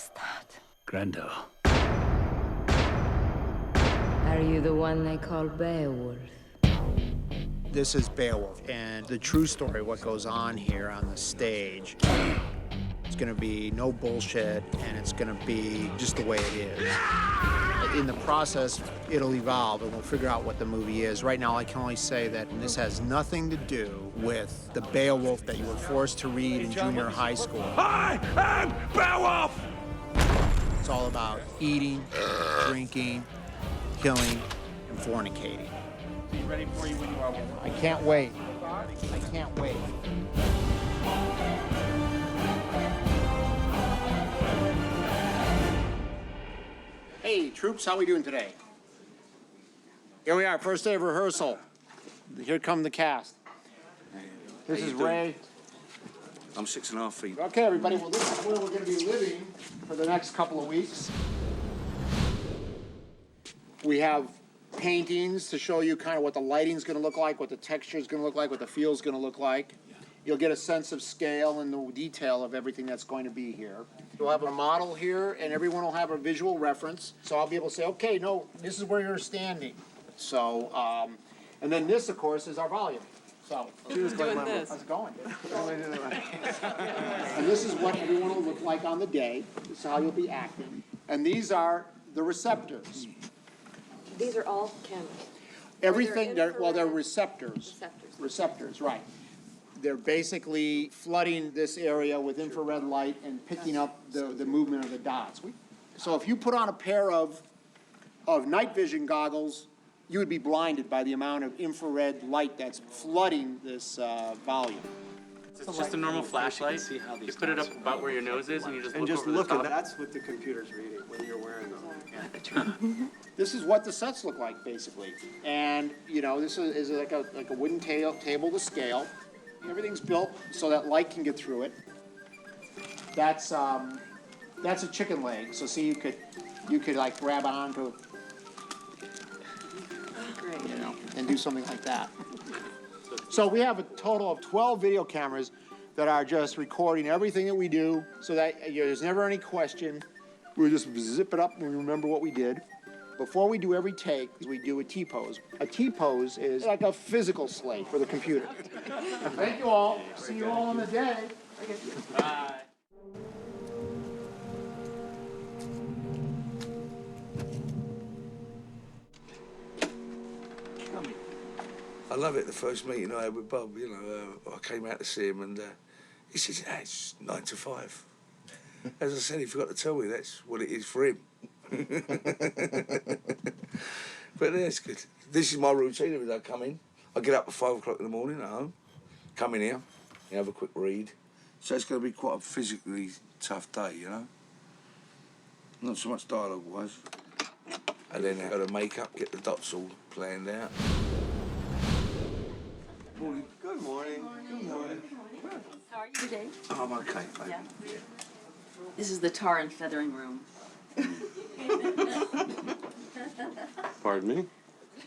that? Grendel. Are you the one they call Beowulf? This is Beowulf, and the true story, what goes on here on the stage, it's gonna be no bullshit, and it's gonna be just the way it is. In the process, it'll evolve, and we'll figure out what the movie is. Right now, I can only say that this has nothing to do with the Beowulf that you were forced to read in junior high school. I am Beowulf! It's all about eating, drinking, killing, and fornicating. Be ready for you when you are. I can't wait. I can't wait. Hey, troops, how we doing today? Here we are, first day of rehearsal. Here come the cast. This is Ray. I'm 6.5 feet. Okay, everybody, well, this is where we're going to be living for the next couple of weeks. We have paintings to show you kind of what the lighting's going to look like, what the texture's going to look like, what the feel's going to look like. You'll get a sense of scale and the detail of everything that's going to be here. We'll have a model here, and everyone will have a visual reference. So I'll be able to say, okay, no, this is where you're standing. So, and then this, of course, is our volume. So, Who's doing this? how's it going? And this is what everyone will look like on the day. This is how you'll be acting. And these are the receptors. These are all cameras. Everything, they're infrared receptors. receptors. Receptors, right. They're basically flooding this area with infrared light and picking up the movement of the dots. So if you put on a pair of night vision goggles, you would be blinded by the amount of infrared light that's flooding this volume. It's just a normal flashlight. You put it up about where your nose is, and you just look over the top. That's what the computer's reading when you're wearing them. This is what the sets look like, basically. And, you know, this is like a wooden table to scale. Everything's built so that light can get through it. That's a chicken leg. So see, you could like grab onto, you know, and do something like that. So we have a total of 12 video cameras that are just recording everything that we do, so that there's never any question. We just zip it up and we remember what we did. Before we do every take, we do a T-pose. A T-pose is like a physical slate for the computer. Thank you all. See you all on the day. Bye. I love it, the first meeting I had with Bob, you know, I came out to see him and he says, yeah, it's 9 to 5. As I said, he forgot to tell me that's what it is for him. But yeah, it's good. This is my routine every day. I come in, I get up at 5 o'clock in the morning at home, come in here, you have a quick read. So it's going to be quite a physically tough day, you know? Not so much dialogue-wise. And then I got to make up, get the dots all planned out. Morning. Good morning. Good morning. How are you today? Oh, I'm okay, babe. Yeah. This is the tar and feathering room. Pardon me?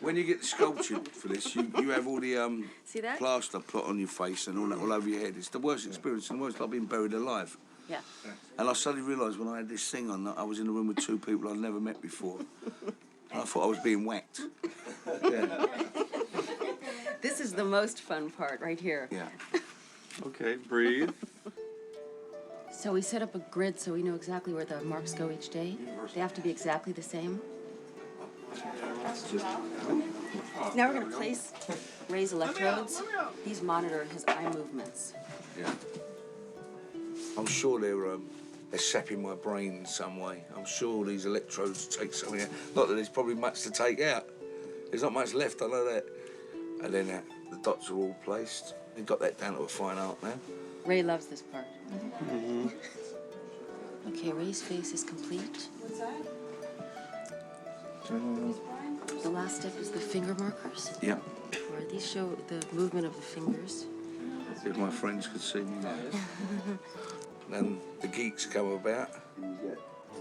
When you get sculptured for this, you have all the See that? plaster put on your face and all that all over your head. It's the worst experience in the world. It's like being buried alive. Yeah. And I suddenly realised when I had this thing on that I was in a room with two people I'd never met before. And I thought I was being whacked. Yeah. This is the most fun part right here. Yeah. Okay, breathe. So we set up a grid so we know exactly where the marks go each day. They have to be exactly the same. Now we're going to place Ray's electrodes. These monitor his eye movements. Yeah. I'm sure they're sapping my brain in some way. I'm sure these electrodes take something out. Not that there's probably much to take out. There's not much left, I know that. And then the dots are all placed. We've got that down to a fine art now. Ray loves this part. Okay, Ray's face is complete. What's that? The last step is the finger markers. Yeah. Where these show the movement of the fingers. If my friends could see me. Then the geeks come about.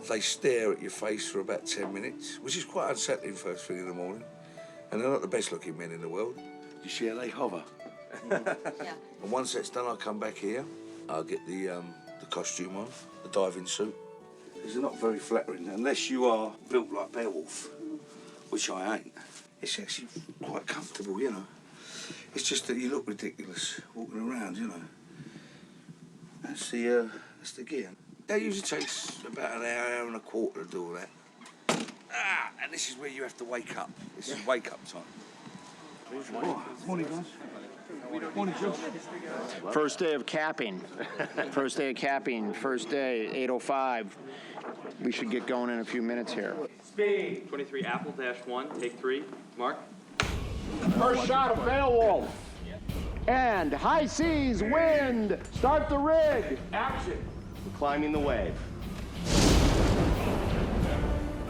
They stare at your face for about 10 minutes, which is quite unsettling first thing in the morning. And they're not the best looking men in the world. You see how they hover? Yeah. And once that's done, I'll come back here. I'll get the costume on, the diving suit. These are not very flattering, unless you are built like Beowulf, which I ain't. It's actually quite comfortable, you know. It's just that you look ridiculous walking around, you know. That's the gear. That usually takes about an hour and a quarter to do all that. And this is where you have to wake up. This is wake-up time. Morning, guys. Morning, Joe. First day of capping. First day, 8:05. We should get going in a few minutes here. Speed. 23 Apple -1, take 3. Mark. First shot of Beowulf. And high seas, wind, start the rig. Action. Climbing the wave.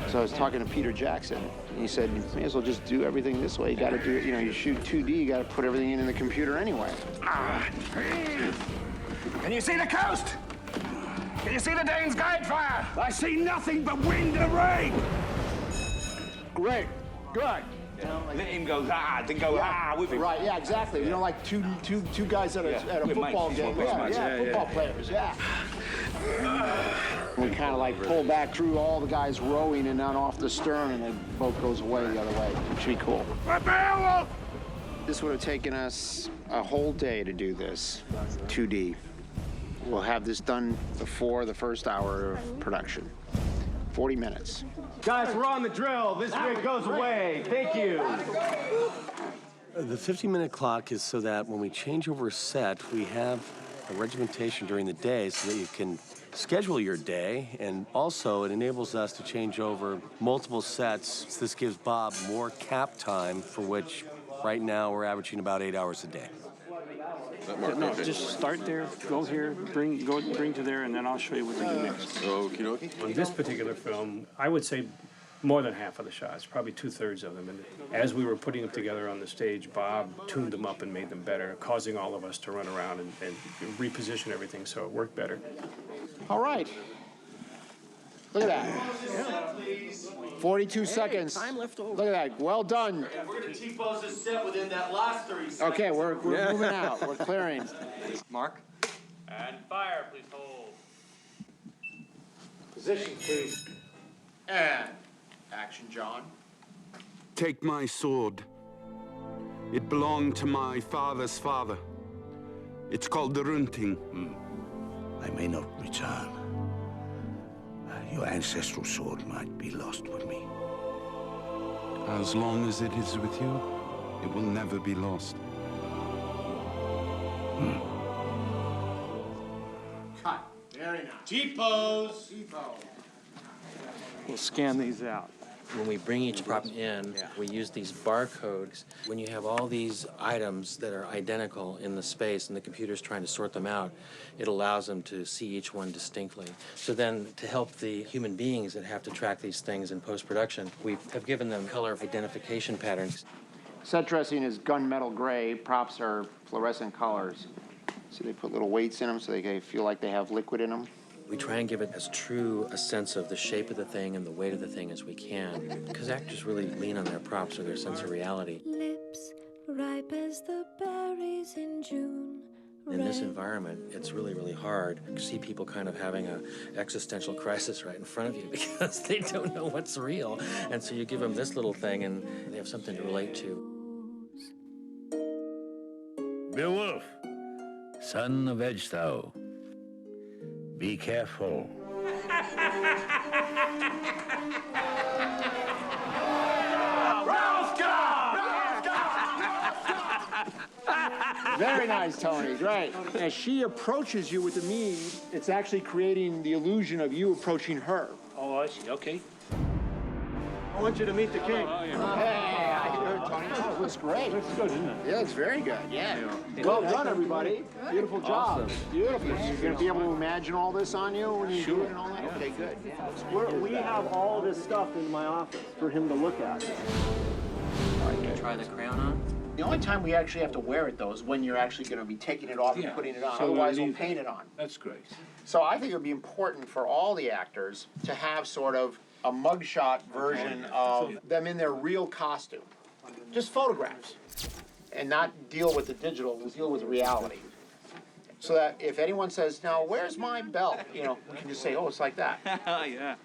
So I was talking to Peter Jackson, and he said, you may as well just do everything this way. You got to do it, you know, you shoot 2D, you got to put everything in the computer anyway. Can you see the coast? Can you see the Danes' guide fire? I see nothing but wind and rain. Great, good. Let him go, then go, with him. Right, yeah, exactly. You know, like two guys at a football game. Football players, yeah. We kind of like pull back through all the guys rowing and then off the stern, and the boat goes away the other way, which would be cool. Beowulf! This would have taken us a whole day to do this, 2D. We'll have this done before the first hour of production. 40 minutes. Guys, we're on the drill. This rig goes away. Thank you. The 50-minute clock is so that when we change over a set, we have a regimentation during the day so that you can schedule your day, and also it enables us to change over multiple sets. So this gives Bob more cap time, for which right now we're averaging about 8 hours a day. No, just start there, go here, bring to there, and then I'll show you what to do next. On this particular film, I would say more than half of the shots, probably 2/3 of them. And as we were putting them together on the stage, Bob tuned them up and made them better, causing all of us to run around and reposition everything so it worked better. All right. Look at that. 42 seconds. Time left over. Look at that. Well done. We're going to T-pose this set within that last 30 seconds. Okay, we're moving out. We're clearing. Mark. And fire, please hold. Position, please. And action, John. Take my sword. It belonged to my father's father. It's called the Runting. I may not return. Your ancestral sword might be lost with me. As long as it is with you, it will never be lost. Cut. Very nice. T-pose. We'll scan these out. When we bring each prop in, we use these barcodes. When you have all these items that are identical in the space and the computer's trying to sort them out, it allows them to see each one distinctly. So then, to help the human beings that have to track these things in post-production, we have given them color identification patterns. Set dressing is gunmetal gray. Props are fluorescent colors. So they put little weights in them so they feel like they have liquid in them. We try and give it as true a sense of the shape of the thing and the weight of the thing as we can, because actors really lean on their props or their sense of reality. Lips ripe as the berries in June. In this environment, it's really, really hard to see people kind of having an existential crisis right in front of you because they don't know what's real. And so you give them this little thing and they have something to relate to. Beowulf, son of Edgetow, be careful. Very nice, Tony. Great. As she approaches you with the mead, it's actually creating the illusion of you approaching her. Oh, I see. Okay. I want you to meet the king. Hey, how you doing, Tony? Oh, it looks great. Looks good, isn't it? Yeah, it's very good. Yeah. Well done, everybody. Beautiful job. Beautiful. You're going to be able to imagine all this on you when you do it and all that? Okay, good. Yeah. We have all this stuff in my office for him to look at. Try the crayon on. The only time we actually have to wear it, though, is when you're actually going to be taking it off and putting it on. Otherwise, we'll paint it on. That's great. So I think it would be important for all the actors to have sort of a mugshot version of them in their real costume. Just photographs. And not deal with the digital, we'll deal with reality. So that if anyone says, now, where's my belt? You know, we can just say, oh, it's like that. Yeah.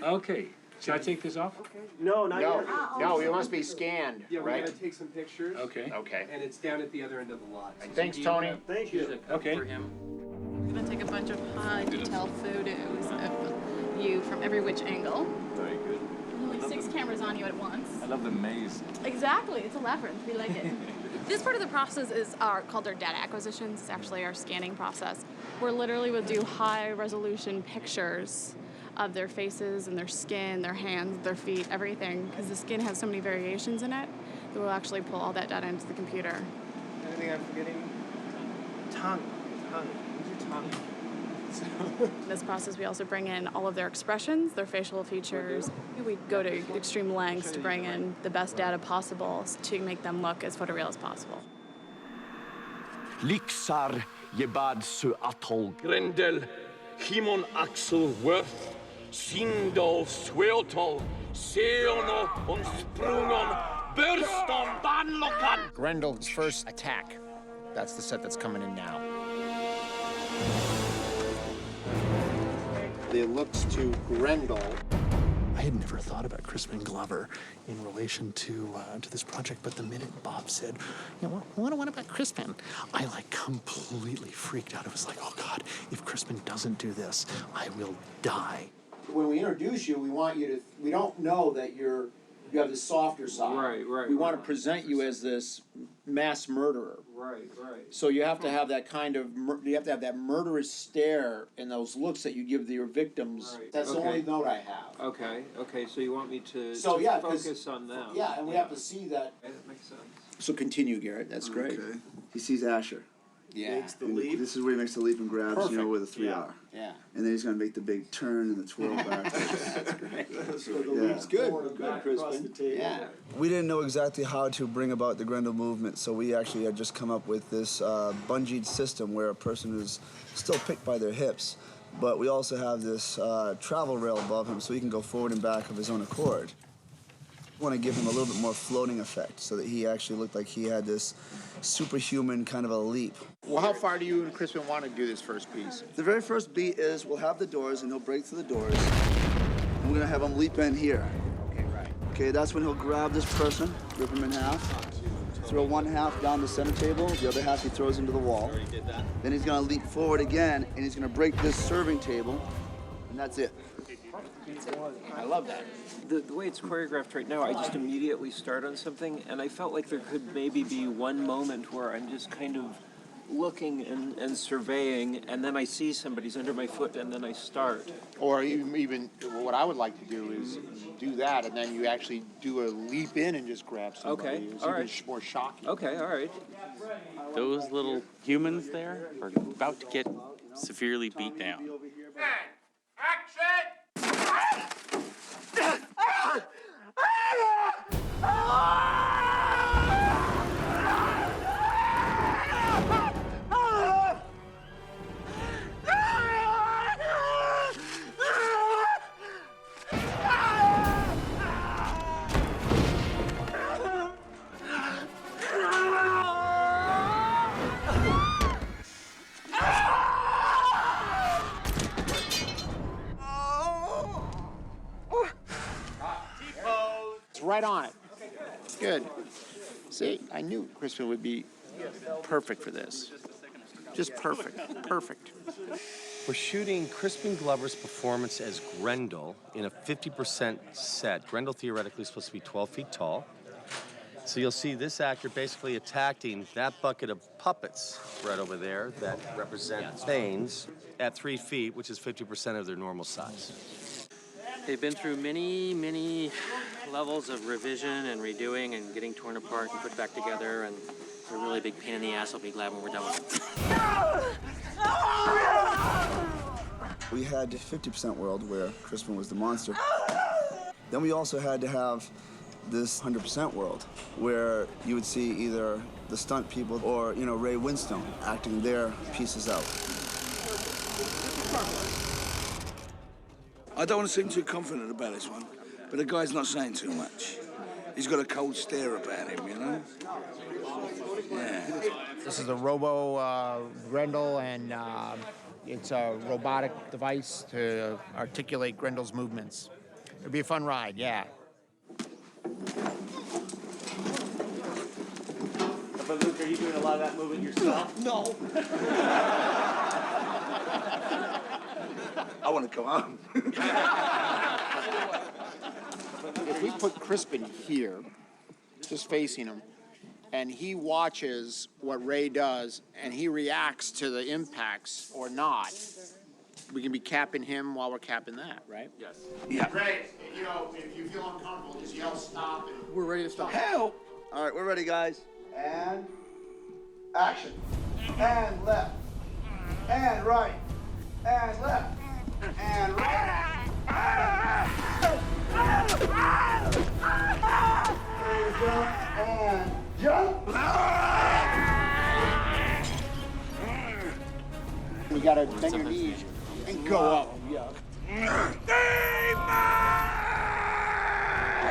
Okay. Should I take this off? No, not yet. No, it must be scanned, Yeah, we're right? gonna take some pictures. Okay. Okay. And it's down at the other end of the lot. Thanks, Tony. Thank you. Okay. For him. I'm gonna take a bunch of high detail photos of you from every which angle. Very good. Only 6 cameras on you at once. I love the maze. Exactly, it's a labyrinth. We like it. This part of the process is called our data acquisitions. It's actually our scanning process. Where literally we'll do high resolution pictures of their faces and their skin, their hands, their feet, everything. Because the skin has so many variations in it that we'll actually pull all that data into the computer. Anything I'm forgetting? Tongue. Where's your tongue? In this process, we also bring in all of their expressions, their facial features. We go to extreme lengths to bring in the best data possible to make them look as photoreal as possible. Lixar jebad su atol Grendel, Himon Axel Worth, Sindal Sweltol, Seono on Sprungon, Burston Banlokan. Grendel's first attack. That's the set that's coming in now. The looks to Grendel. I had never thought about Crispin Glover in relation to this project, but the minute Bob said, you know, what about Crispin? I completely freaked out. It was like, oh God, if Crispin doesn't do this, I will die. When we introduce you, we want you to, we don't know that you have the softer side. Right. We want to present you as this mass murderer. Right. So you have to have that kind of, you have to have that murderous stare and those looks that you give your victims. Right. That's the Okay. only note I have. Okay, so you want me to, So, to yeah, 'cause- focus on them? Yeah, and we have to see that. Okay, that makes sense. So continue, Garrett. That's great. Okay. He sees Asher. Yeah. Makes the And leap. this is where he makes the leap and grabs, Perfect. you know, where the 3 Yeah. are. Yeah. And then he's going to make the big turn and the twirl back. That's great. Yeah. Good, Crispin. Yeah. We didn't know exactly how to bring about the Grendel movement, so we actually had just come up with this bungeed system where a person is still picked by their hips, but we also have this travel rail above him so he can go forward and back of his own accord. We want to give him a little bit more floating effect so that he actually looked like he had this superhuman kind of a leap. Well, how far do you and Crispin want to do this first piece? The very first beat is we'll have the doors and he'll break through the doors. And we're going to have him leap in here. Okay, right. Okay, that's when he'll grab this person, rip him in half, throw one half down the center table, the other half he throws into the wall. Then he's gonna leap forward again, and he's gonna break this serving table, and that's it. I love that. The way it's choreographed right now, I just immediately start on something, and I felt like there could maybe be one moment where I'm just kind of looking and surveying, and then I see somebody's under my foot, and then I start. Or even what I would like to do is do that, and then you actually do a leap in and just grab somebody. Okay, It's all even right. more shocking. Okay, all right. Those little humans there are about to get severely beat down. It's right on it. Good. See, I knew Crispin would be perfect for this. Just perfect. Perfect. We're shooting Crispin Glover's performance as Grendel in a 50% set. Grendel theoretically is supposed to be 12 feet tall. So you'll see this actor basically attacking that bucket of puppets right over there that represent Thanes at 3 feet, which is 50% of their normal size. They've been through many levels of revision and redoing and getting torn apart and put back together, and it's a really big pain in the ass. I'll be glad when we're done with it. We had the 50% world where Crispin was the monster. Then we also had to have this 100% world where you would see either the stunt people or, you know, Ray Winstone acting their pieces out. I don't want to seem too confident about this one, but the guy's not saying too much. He's got a cold stare about him, you know? This is a Robo Grendel, and it's a robotic device to articulate Grendel's movements. It'll be a fun ride, yeah. But Luke, are you doing a lot of that movement yourself? No. I want to go home. If we put Crispin here, just facing him, and he watches what Ray does, and he reacts to the impacts or not, we can be capping him while we're capping that, right? Yes. Yeah. Ray, you know, if you feel uncomfortable, just yell stop. And We're ready to stop. Help! All right, we're ready, guys. And action. And left. And right. And left. And right. And jump. We gotta bend your knees and go up.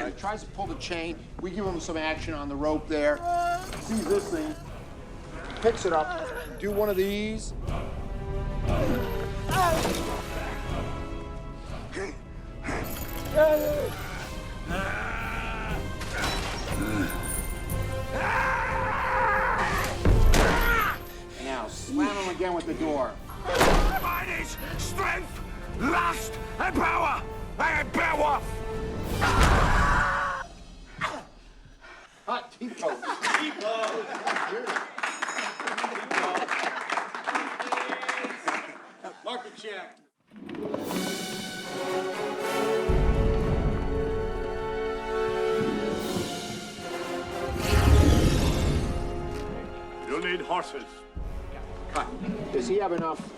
He tries to pull the chain. We give him some action on the rope there. Sees this thing, picks it up, do one of these. Now slam him again with the door. Mighty's strength, lust, and power. I am Beowulf. Hot T-pose. Market check. You need horses. Cut. Does he have enough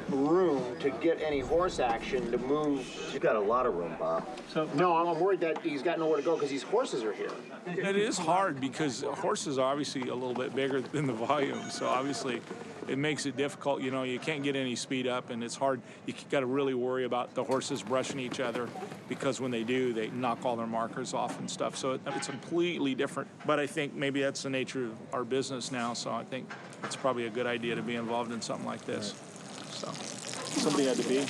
room to get any horse action to move? You've got a lot of room, Bob. So No, I'm worried that he's got nowhere to go because these horses are here. it is hard because horses are obviously a little bit bigger than the volume, so obviously it makes it difficult. You know, you can't get any speed up, and it's hard. You got to really worry about the horses brushing each other because when they do, they knock all their markers off and stuff. So it's completely different. But I think maybe that's the nature of our business now, so I think it's probably a good idea to be involved in something like this. So somebody had to be.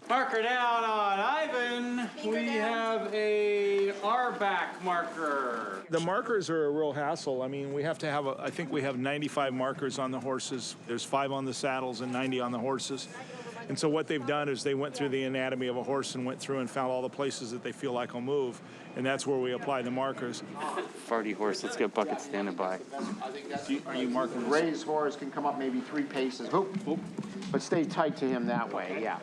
Marker down on Ivan. We have a R-back marker. The markers are a real hassle. I mean, we have to have, I think we have 95 markers on the horses. There's 5 on the saddles and 90 on the horses. And so what they've done is they went through the anatomy of a horse and went through and found all the places that they feel like will move. And that's where we apply the markers. Farty horse, let's get Bucket standing by. Are you marking? Ray's horse can come up maybe 3 paces. Whoop, whoop. But stay tight to him that way, yeah.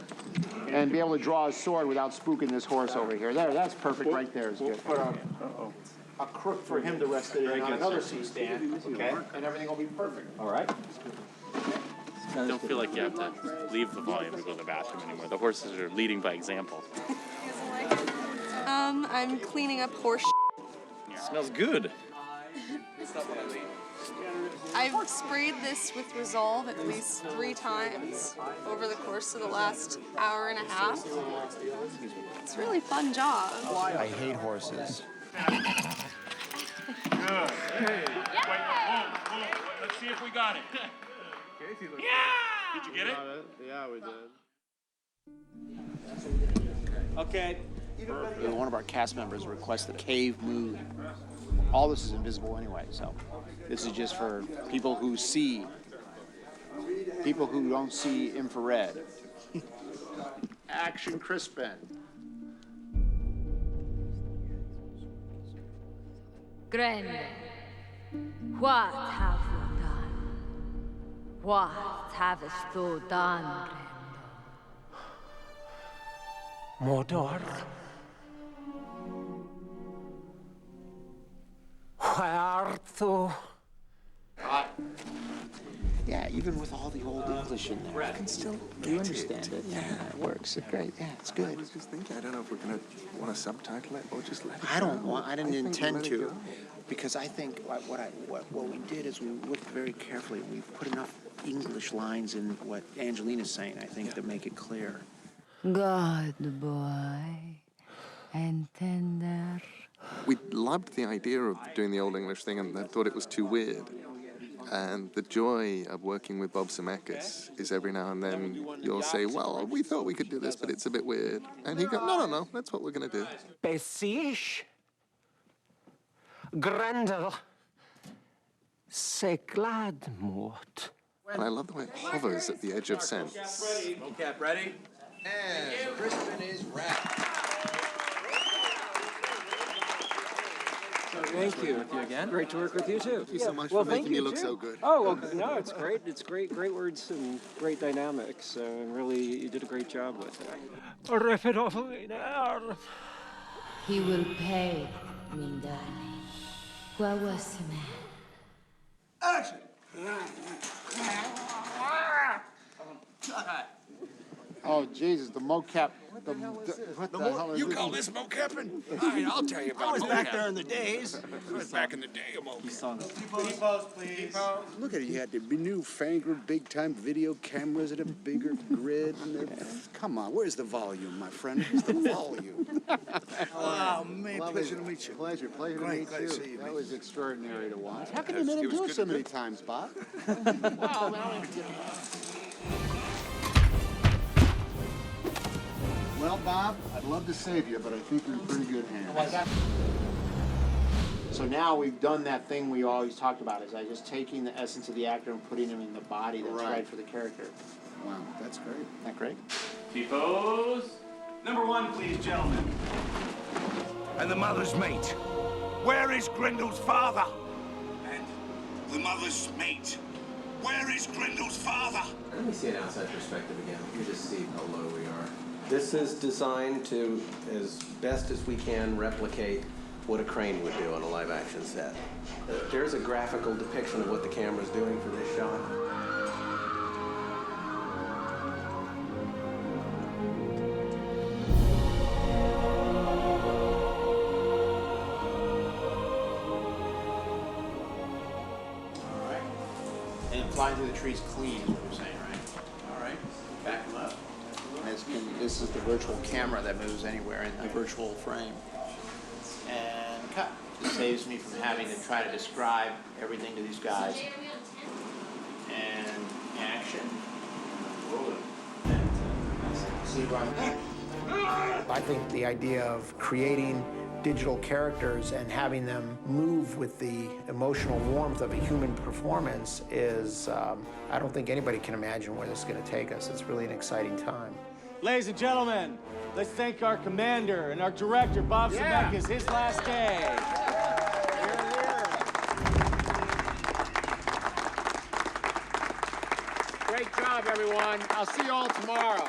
And be able to draw his sword without spooking this horse over here. There, that's perfect right there is good. Put a crook for him to rest it in on another C-stand, okay? And everything will be perfect. All right. Don't feel like you have to leave the volume to go to the bathroom anymore. The horses are leading by example. I'm cleaning up horse. Smells good. I've sprayed this with Resolve at least 3 times over the course of the last hour and a half. It's a really fun job. I hate horses. Good. Hey. Whoa. Let's see if we got it. Yeah! Did you get it? Yeah, we did. Okay. One of our cast members requested a cave mood. All this is invisible anyway, so this is just for people who see. People who don't see infrared. Action, Crispin. Grendel, what have you done? What havest thou done, Grendel? Mordor. Where art thou? Yeah, even with all the old English in there, I can still. You understand it? Yeah, it works. It's great. Yeah, it's good. I was just thinking. I don't know if we're gonna want to subtitle it or just let it I don't go. want. I didn't intend let it to, go. because I think what we did is we looked very carefully. We put enough English lines in what Angelina's saying. I think to make it clear. Good boy, and tender We loved the idea of doing the Old English thing and I thought it was too weird. And the joy of working with Bob Zemeckis is every now and then you'll say, well, we thought we could do this, but it's a bit weird. And he goes, no, that's what we're going to do. Besish, Grendel, Segladmort. And I love the way it hovers at the edge of sense. Mocap ready? And Crispin is wrapped. Thank you. With you again. Great to work with you too. Thank you so much for making me look so good. Oh, well, no, it's great. It's great words and great dynamics. Really, you did a great job with it. Rip it off of me now. He will pay, min darling. What was the man? Action! Oh, Jesus, the mocap. What the hell is You this? call this mocapping? All right, I'll tell you about I was mocap. back there in the days. I was back in the day of mocap. T-pose, please. Look at it. You had the newfangled big-time video cameras and a bigger grid. Come on, where's the volume, my friend? Where's the volume? Oh, man, pleasure to meet you. Pleasure to meet Great you. to see you. That was extraordinary to watch. How can Yes, you let him it was do it good so to many do. times, Bob? Well, Bob, I'd love to save you, but I think you're in pretty good hands. So now we've done that thing we always talked about, is I just taking the essence of the actor and putting him in the body that's right for the character. Wow, that's great. Isn't that great? T-pose. Number 1, please, gentlemen. And the mother's mate. Where is Grendel's father? And the mother's mate. Where is Grendel's father? Let me see an outside perspective again. You just see how low we are. This is designed to, as best as we can, replicate what a crane would do on a live-action set. There's a graphical depiction of what the camera's doing for this shot. All right. And flying through the trees clean is what we're saying, right? All right. Back them up. This is the virtual camera that moves anywhere in the virtual frame. And cut. It saves me from having to try to describe everything to these guys. And action. Roll it. See where I think the idea of creating digital characters and having them move with the emotional warmth of a human performance is, I don't think anybody can imagine where this is going to take us. It's really an exciting time. Ladies and gentlemen, let's thank our commander and our director, Bob Zemeckis, his last day. Great job, everyone. I'll see you all tomorrow.